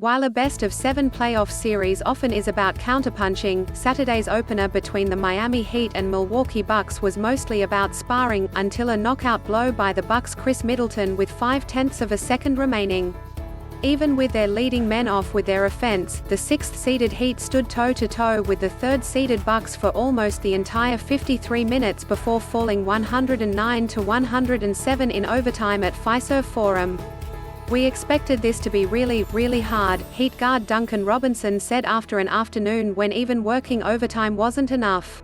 While a best-of-7 playoff series often is about counterpunching, Saturday's opener between the Miami Heat and Milwaukee Bucks was mostly about sparring, until a knockout blow by the Bucks' Khris Middleton with 0.5 of a second remaining. Even with their leading men off with their offense, the 6th-seeded Heat stood toe-to-toe with the 3rd-seeded Bucks for almost the entire 53 minutes before falling 109-107 in overtime at Fiserv Forum. "We expected this to be really hard," Heat guard Duncan Robinson said after an afternoon when even working overtime wasn't enough.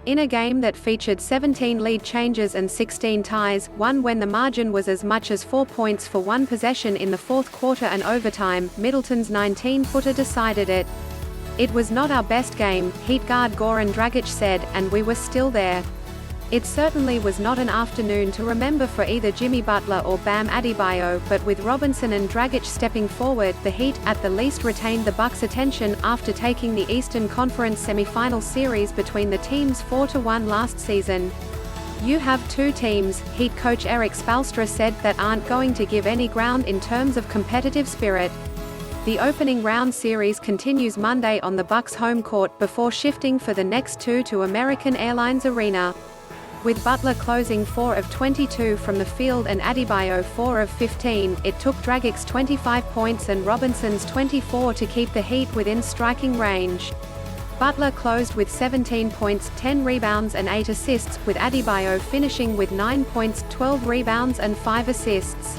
In a game that featured 17 lead changes and 16 ties, one when the margin was as much as 4 points for one possession in the fourth quarter and overtime, Middleton's 19-footer decided it. "It was not our best game," Heat guard Goran Dragic said, "and we were still there." It certainly was not an afternoon to remember for either Jimmy Butler or Bam Adebayo, but with Robinson and Dragic stepping forward, the Heat, at the least, retained the Bucks' attention after taking the Eastern Conference semifinal series between the teams 4-1 last season. "You have two teams," Heat coach Erik Spoelstra said, "that aren't going to give any ground in terms of competitive spirit." The opening round series continues Monday on the Bucks' home court before shifting for the next two to American Airlines Arena. With Butler closing 4 of 22 from the field and Adebayo 4 of 15, it took Dragic's 25 points and Robinson's 24 to keep the Heat within striking range. Butler closed with 17 points, 10 rebounds and 8 assists, with Adebayo finishing with 9 points, 12 rebounds and 5 assists.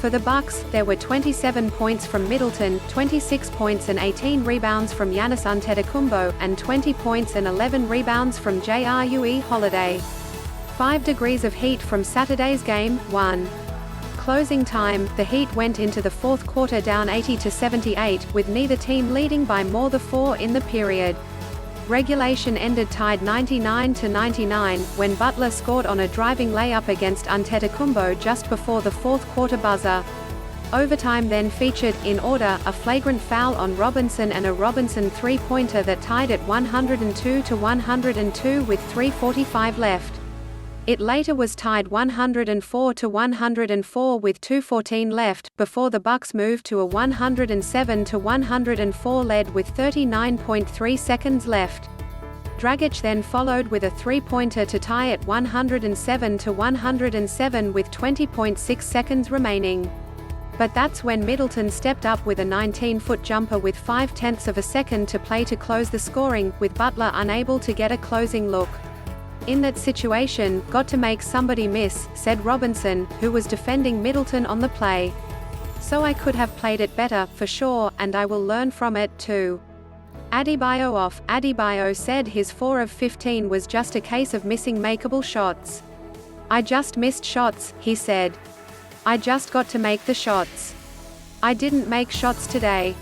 For the Bucks, there were 27 points from Middleton, 26 points and 18 rebounds from Giannis Antetokounmpo, and 20 points and 11 rebounds from Jrue Holiday. 5 degrees of heat from Saturday's Game 1. Closing time, the Heat went into the fourth quarter down 80-78, with neither team leading by more than 4 in the period. Regulation ended tied 99-99, when Butler scored on a driving layup against Antetokounmpo just before the fourth quarter buzzer. Overtime then featured, in order, a flagrant foul on Robinson and a Robinson three-pointer that tied it 102-102 with 3:45 left. It later was tied 104-104 with 2:14 left, before the Bucks moved to a 107-104 lead with 39.3 seconds left. Dragic then followed with a three-pointer to tie it 107-107 with 20.6 seconds remaining. But that's when Middleton stepped up with a 19-foot jumper with 0.5 of a second to play to close the scoring, with Butler unable to get a closing look. "In that situation, got to make somebody miss," said Robinson, who was defending Middleton on the play. "So I could have played it better, for sure, and I will learn from it, too." Adebayo off. Adebayo said his 4 of 15 was just a case of missing makeable shots. "I just missed shots," he said. "I just got to make the shots. I didn't make shots today."